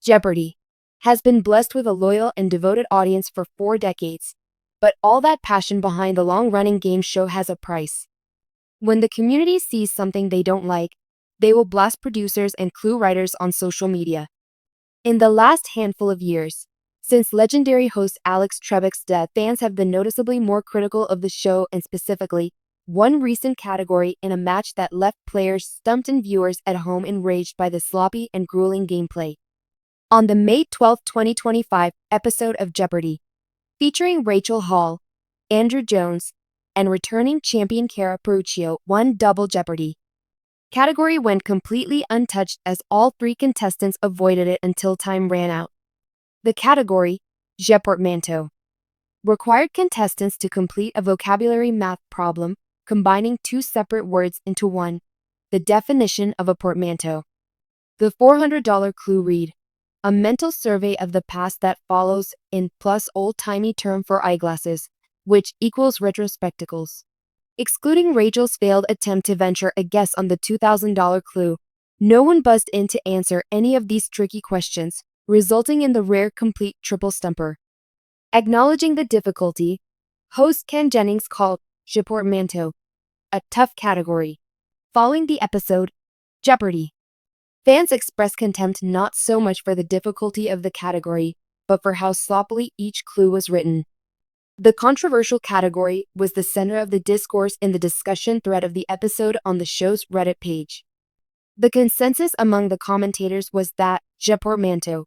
Jeopardy! Has been blessed with a loyal and devoted audience for 4 decades. But all that passion behind the long-running game show has a price. When the community sees something they don't like, they will blast producers and clue writers on social media. In the last handful of years, since legendary host Alex Trebek's death, fans have been noticeably more critical of the show and specifically, one recent category in a match that left players stumped and viewers at home enraged by the sloppy and grueling gameplay. On the May 12, 2025 episode of Jeopardy! Featuring Rachel Hall, Andrew Jones, and returning champion Cara Peruccio won Double Jeopardy! Category went completely untouched as all 3 contestants avoided it until time ran out. The category, Jeopartmanto, required contestants to complete a vocabulary math problem, combining 2 separate words into one. The definition of a portmanteau. The $400 clue read, a mental survey of the past that follows in plus old-timey term for eyeglasses, which equals retrospectacles. Excluding Rachel's failed attempt to venture a guess on the $2,000 clue, no one buzzed in to answer any of these tricky questions, resulting in the rare complete triple stumper. Acknowledging the difficulty, host Ken Jennings called Jeopartmanto a tough category. Following the episode, Jeopardy! Fans expressed contempt not so much for the difficulty of the category, but for how sloppily each clue was written. The controversial category was the center of the discourse in the discussion thread of the episode on the show's Reddit page. The consensus among the commentators was that Jeopartmanto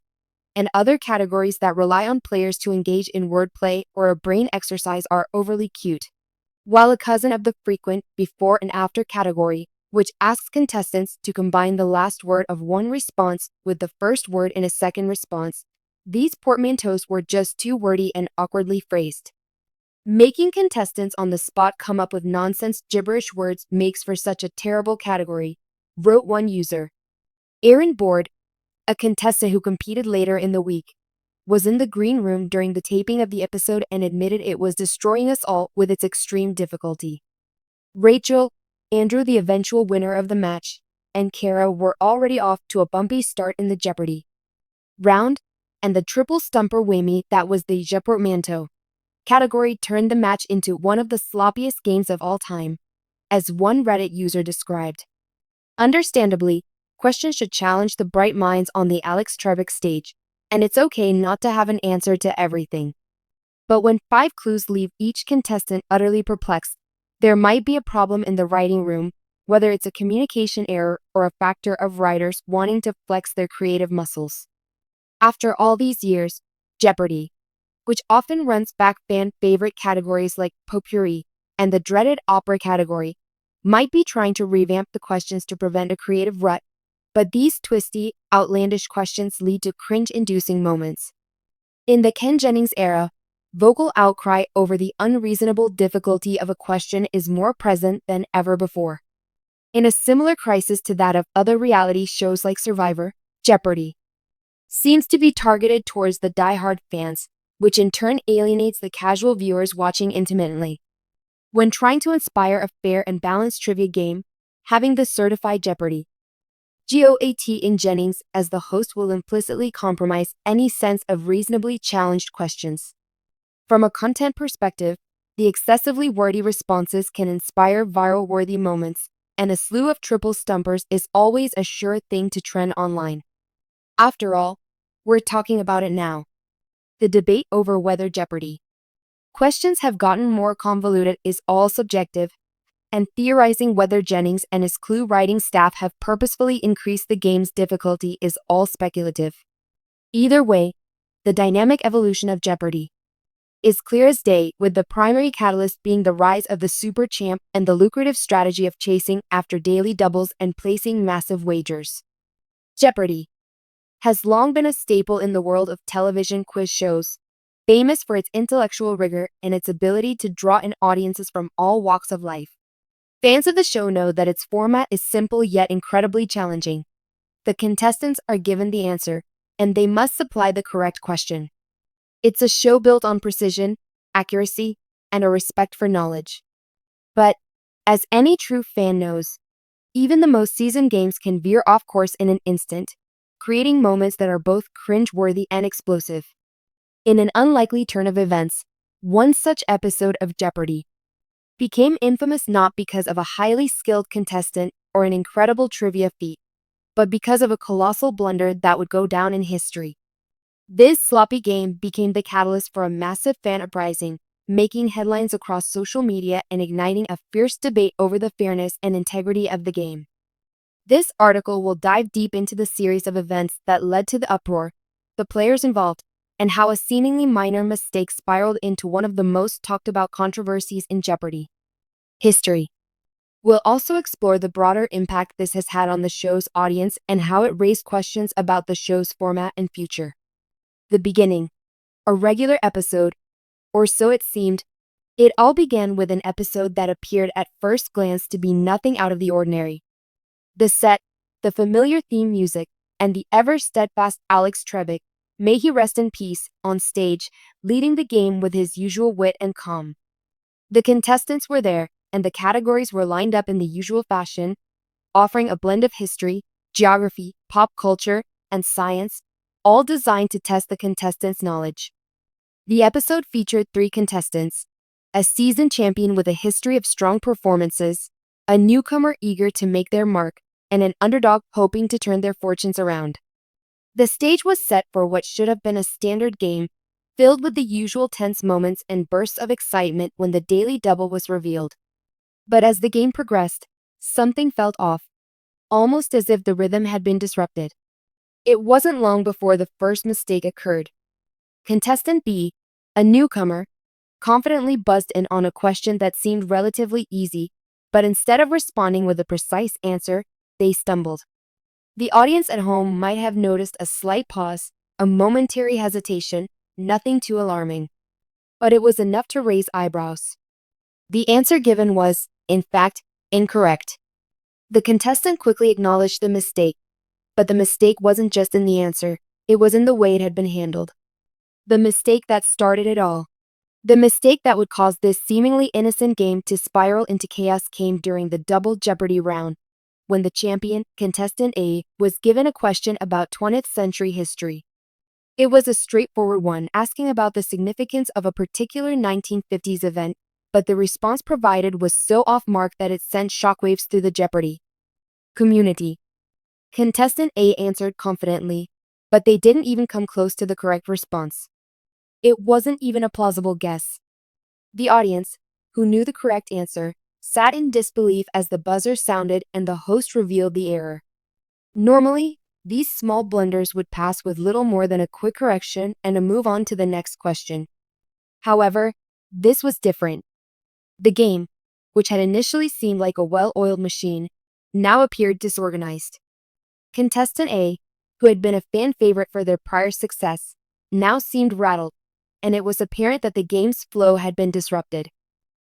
and other categories that rely on players to engage in wordplay or a brain exercise are overly cute, while a cousin of the frequent before and after category, which asks contestants to combine the last word of one response with the first word in a second response, these portmanteaus were just too wordy and awkwardly phrased. Making contestants on the spot come up with nonsense gibberish words makes for such a terrible category, wrote one user. Aaron Board, a contestant who competed later in the week, was in the green room during the taping of the episode and admitted it was destroying us all with its extreme difficulty. Rachel, Andrew, the eventual winner of the match, and Cara were already off to a bumpy start in the Jeopardy! Round, and the triple stumper whammy that was the Jeopartmanto category turned the match into one of the sloppiest games of all time, as one Reddit user described. Understandably, questions should challenge the bright minds on the Alex Trebek stage, and it's okay not to have an answer to everything. But when 5 clues leave each contestant utterly perplexed, there might be a problem in the writing room, whether it's a communication error or a factor of writers wanting to flex their creative muscles. After all these years, Jeopardy! Which often runs back fan favorite categories like potpourri and the dreaded opera category, might be trying to revamp the questions to prevent a creative rut, but these twisty, outlandish questions lead to cringe-inducing moments. In the Ken Jennings era, vocal outcry over the unreasonable difficulty of a question is more present than ever before. In a similar crisis to that of other reality shows like Survivor, Jeopardy! Seems to be targeted towards the die-hard fans, which in turn alienates the casual viewers watching intermittently. When trying to inspire a fair and balanced trivia game, having the certified Jeopardy! GOAT in Jennings as the host will implicitly compromise any sense of reasonably challenged questions. From a content perspective, the excessively wordy responses can inspire viral-worthy moments, and a slew of triple stumpers is always a sure thing to trend online. After all, we're talking about it now. The debate over whether Jeopardy! Questions have gotten more convoluted is all subjective, and theorizing whether Jennings and his clue writing staff have purposefully increased the game's difficulty is all speculative. Either way, the dynamic evolution of Jeopardy! Is clear as day, with the primary catalyst being the rise of the super champ and the lucrative strategy of chasing after daily doubles and placing massive wagers. Jeopardy! Has long been a staple in the world of television quiz shows, famous for its intellectual rigor and its ability to draw in audiences from all walks of life. Fans of the show know that its format is simple yet incredibly challenging. The contestants are given the answer, and they must supply the correct question. It's a show built on precision, accuracy, and a respect for knowledge. But, as any true fan knows, even the most seasoned games can veer off course in an instant, creating moments that are both cringe-worthy and explosive. In an unlikely turn of events, one such episode of Jeopardy! Became infamous not because of a highly skilled contestant or an incredible trivia feat, but because of a colossal blunder that would go down in history. This sloppy game became the catalyst for a massive fan uprising, making headlines across social media and igniting a fierce debate over the fairness and integrity of the game. This article will dive deep into the series of events that led to the uproar, the players involved, and how a seemingly minor mistake spiraled into one of the most talked about controversies in Jeopardy! History. We'll also explore the broader impact this has had on the show's audience and how it raised questions about the show's format and future. The beginning. A regular episode, or so it seemed. It all began with an episode that appeared at first glance to be nothing out of the ordinary. The set, the familiar theme music, and the ever-steadfast Alex Trebek, may he rest in peace, on stage, leading the game with his usual wit and calm. The contestants were there, and the categories were lined up in the usual fashion, offering a blend of history, geography, pop culture, and science, all designed to test the contestants' knowledge. The episode featured 3 contestants: a seasoned champion with a history of strong performances, a newcomer eager to make their mark, and an underdog hoping to turn their fortunes around. The stage was set for what should have been a standard game, filled with the usual tense moments and bursts of excitement when the Daily Double was revealed. But as the game progressed, something felt off, almost as if the rhythm had been disrupted. It wasn't long before the first mistake occurred. Contestant B, a newcomer, confidently buzzed in on a question that seemed relatively easy, but instead of responding with a precise answer, they stumbled. The audience at home might have noticed a slight pause, a momentary hesitation, nothing too alarming. But it was enough to raise eyebrows. The answer given was, in fact, incorrect. The contestant quickly acknowledged the mistake, but the mistake wasn't just in the answer, it was in the way it had been handled. The mistake that started it all. The mistake that would cause this seemingly innocent game to spiral into chaos came during the Double Jeopardy round, when the champion, contestant A, was given a question about 20th century history. It was a straightforward one, asking about the significance of a particular 1950s event, but the response provided was so off-mark that it sent shockwaves through the Jeopardy! Community. Contestant A answered confidently, but they didn't even come close to the correct response. It wasn't even a plausible guess. The audience, who knew the correct answer, sat in disbelief as the buzzer sounded and the host revealed the error. Normally, these small blunders would pass with little more than a quick correction and a move on to the next question. However, this was different. The game, which had initially seemed like a well-oiled machine, now appeared disorganized. Contestant A, who had been a fan favorite for their prior success, now seemed rattled, and it was apparent that the game's flow had been disrupted.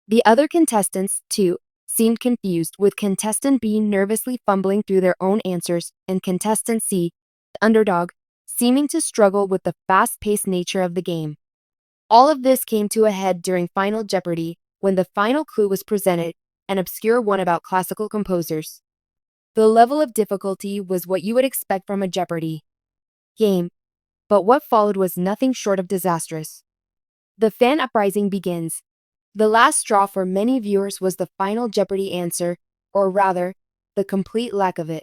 The other contestants, too, seemed confused, with contestant B nervously fumbling through their own answers and contestant C, the underdog, seeming to struggle with the fast-paced nature of the game. All of this came to a head during Final Jeopardy, when the final clue was presented, an obscure one about classical composers. The level of difficulty was what you would expect from a Jeopardy! Game, but what followed was nothing short of disastrous. The fan uprising begins. The last straw for many viewers was the Final Jeopardy answer, or rather, the complete lack of it.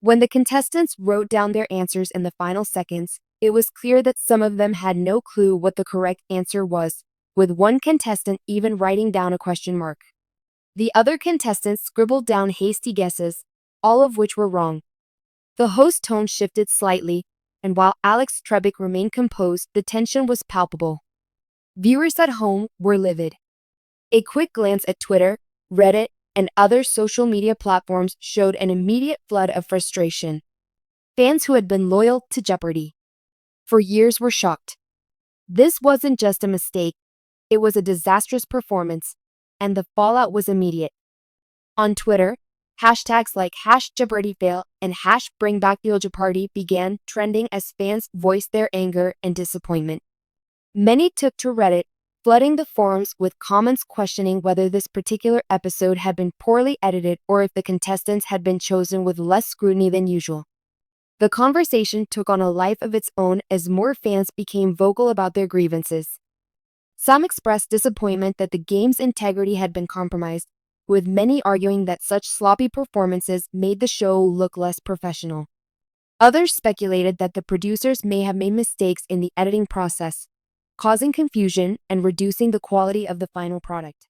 When the contestants wrote down their answers in the final seconds, it was clear that some of them had no clue what the correct answer was, with one contestant even writing down a question mark. The other contestants scribbled down hasty guesses, all of which were wrong. The host's tone shifted slightly, and while Alex Trebek remained composed, the tension was palpable. Viewers at home were livid. A quick glance at Twitter, Reddit, and other social media platforms showed an immediate flood of frustration. Fans who had been loyal to Jeopardy! For years were shocked. This wasn't just a mistake, it was a disastrous performance, and the fallout was immediate. On Twitter, hashtags like #JeopardyFail and #BringBackTheOldJeopardy began trending as fans voiced their anger and disappointment. Many took to Reddit, flooding the forums with comments questioning whether this particular episode had been poorly edited or if the contestants had been chosen with less scrutiny than usual. The conversation took on a life of its own as more fans became vocal about their grievances. Some expressed disappointment that the game's integrity had been compromised, with many arguing that such sloppy performances made the show look less professional. Others speculated that the producers may have made mistakes in the editing process, causing confusion and reducing the quality of the final product.